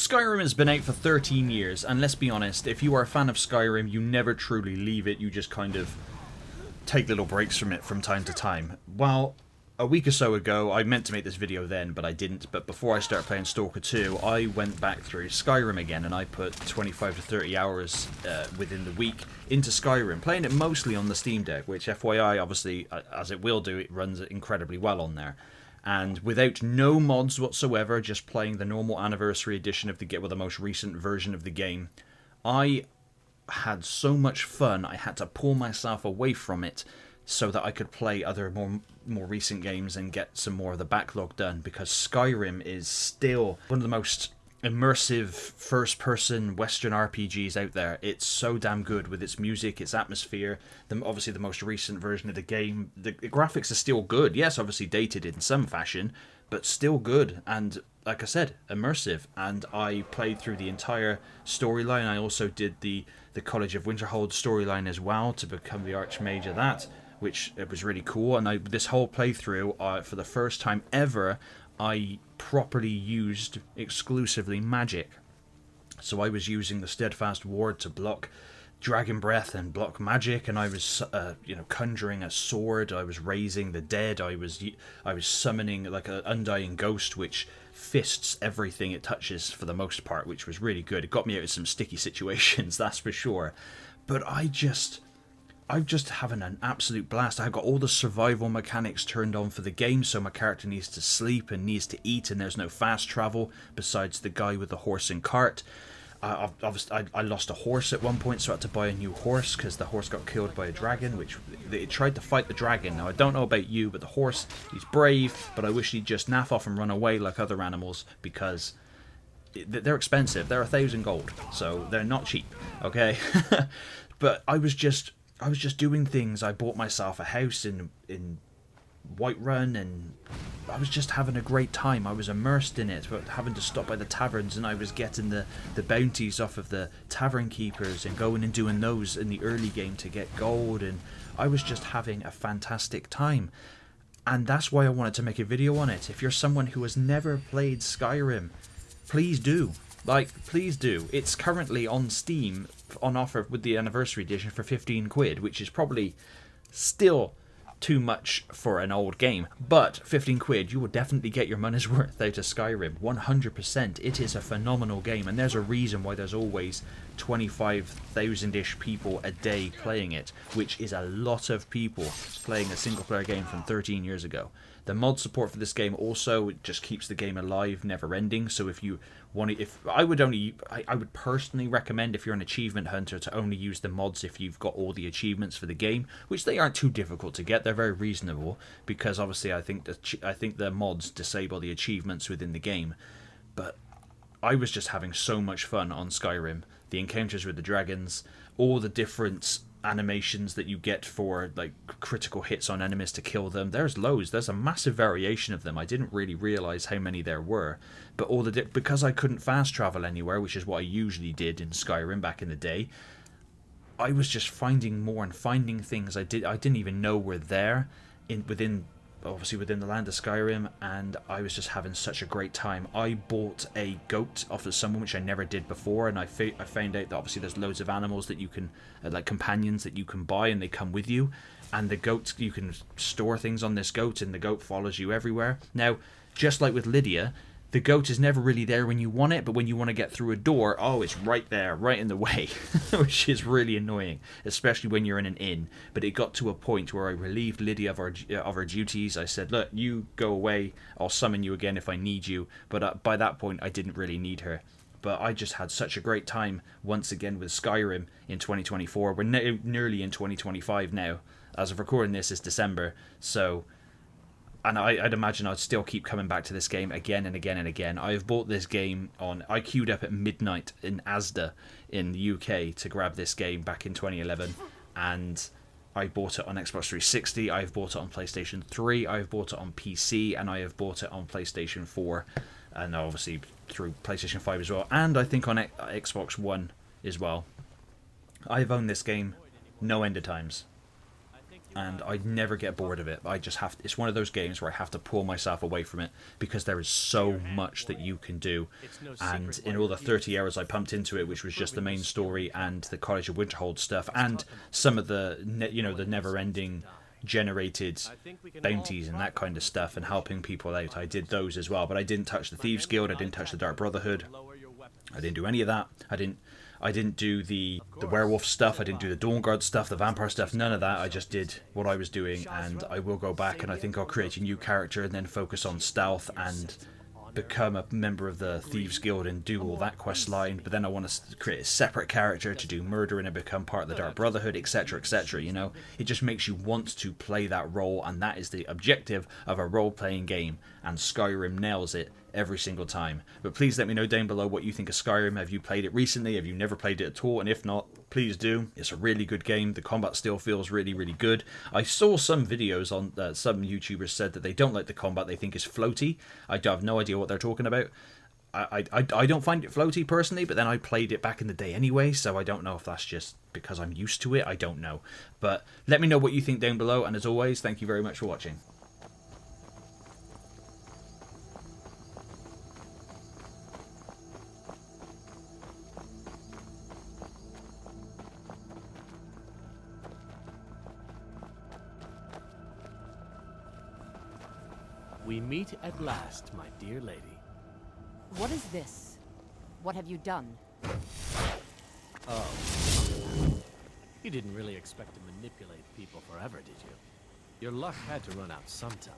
Skyrim has been out for 13 years, and let's be honest, if you are a fan of Skyrim, you never truly leave it, you just kind of take little breaks from it from time to time. Well, a week or so ago, I meant to make this video then, but I didn't, but before I started playing Stalker 2, I went back through Skyrim again, and I put 25 to 30 hours within the week into Skyrim, playing it mostly on the Steam Deck, which FYI, obviously, as it will do, it runs incredibly well on there. And without no mods whatsoever, just playing the normal Anniversary Edition of the most recent version of the game, I had so much fun, I had to pull myself away from it so that I could play other more recent games and get some more of the backlog done, because Skyrim is still one of the most immersive first-person Western RPGs out there. It's so damn good with its music, its atmosphere, obviously the most recent version of the game. The graphics are still good, yes, obviously dated in some fashion, but still good, and like I said, immersive. And I played through the entire storyline. I also did the College of Winterhold storyline as well to become the Archmage of that, which it was really cool. And this whole playthrough, for the first time ever, I properly used exclusively magic. So I was using the Steadfast Ward to block Dragon Breath and block magic, and I was conjuring a sword, I was raising the dead, I was summoning like an undying ghost which fists everything it touches for the most part, which was really good. It got me out of some sticky situations, that's for sure. But I'm just having an absolute blast. I've got all the survival mechanics turned on for the game, so my character needs to sleep and needs to eat, and there's no fast travel besides the guy with the horse and cart. I lost a horse at one point, so I had to buy a new horse because the horse got killed by a dragon, which it tried to fight the dragon. Now, I don't know about you, but the horse, he's brave, but I wish he'd just naff off and run away like other animals, because they're expensive. They're 1,000 gold, so they're not cheap, okay? But I was just doing things. I bought myself a house in Whiterun, and I was just having a great time. I was immersed in it, but having to stop by the taverns, and I was getting the bounties off of the tavern keepers and going and doing those in the early game to get gold, and I was just having a fantastic time. And that's why I wanted to make a video on it. If you're someone who has never played Skyrim, please do. Please do. It's currently on Steam on offer with the Anniversary Edition for 15 quid, which is probably still too much for an old game, but 15 quid, you will definitely get your money's worth out of Skyrim. 100%. It is a phenomenal game, and there's a reason why there's always 25,000-ish people a day playing it, which is a lot of people playing a single-player game from 13 years ago. The mod support for this game also just keeps the game alive, never ending. So if you want to, I would personally recommend, if you're an achievement hunter, to only use the mods if you've got all the achievements for the game, which they aren't too difficult to get. They're very reasonable, because obviously I think the mods disable the achievements within the game. But I was just having so much fun on Skyrim. The encounters with the dragons, all the different animations that you get for like critical hits on enemies to kill them. There's loads. There's a massive variation of them. I didn't really realize how many there were, but because I couldn't fast travel anywhere, which is what I usually did in Skyrim back in the day, I was just finding more and finding things I didn't even know were there within the land of Skyrim, and I was just having such a great time. I bought a goat off of someone, which I never did before, and I found out that obviously there's loads of animals that you can, like companions that you can buy, and they come with you. And the goat, you can store things on this goat, and the goat follows you everywhere. Now, just like with Lydia, the goat is never really there when you want it, but when you want to get through a door, oh, it's right there, right in the way, which is really annoying, especially when you're in an inn. But it got to a point where I relieved Lydia of her duties. I said, look, you go away, I'll summon you again if I need you. But by that point, I didn't really need her. But I just had such a great time once again with Skyrim in 2024. We're nearly in 2025 now. As of recording this, it's December, so... And I'd imagine I'd still keep coming back to this game again and again and again. I've bought this game I queued up at midnight in Asda in the UK to grab this game back in 2011. And I bought it on Xbox 360, I've bought it on PlayStation 3, I've bought it on PC, and I have bought it on PlayStation 4. And obviously through PlayStation 5 as well. And I think on Xbox One as well. I've owned this game no end of times. and I never get bored of it. I just have it's one of those games where I have to pull myself away from it because there is so much that you can do. And in all the 30 hours I pumped into it, which was just the main story and the College of Winterhold stuff and some of the the never-ending generated bounties and that kind of stuff and helping people out, I did those as well. But I didn't touch the Thieves Guild, I didn't touch the Dark Brotherhood, I didn't do any of that. I didn't do the werewolf stuff, I didn't do the Dawnguard stuff, the vampire stuff, none of that. I just did what I was doing, and I will go back and I think I'll create a new character and then focus on stealth and become a member of the Thieves Guild and do all that quest line. But then I want to create a separate character to do murder and become part of the Dark Brotherhood, etc, etc. You know, it just makes you want to play that role, and that is the objective of a role-playing game, and Skyrim nails it every single time. But please let me know down below what you think of Skyrim. Have you played it recently? Have you never played it at all? And if not, please do. It's a really good game. The combat still feels really, really good. I saw some videos on some YouTubers said that they don't like the combat. They think it's floaty. I have no idea what they're talking about. I don't find it floaty personally, but then I played it back in the day anyway, so I don't know if that's just because I'm used to it. I don't know. But let me know what you think down below, and as always, thank you very much for watching. We meet at last, my dear lady. What is this? What have you done? Oh. You didn't really expect to manipulate people forever, did you? Your luck had to run out sometime.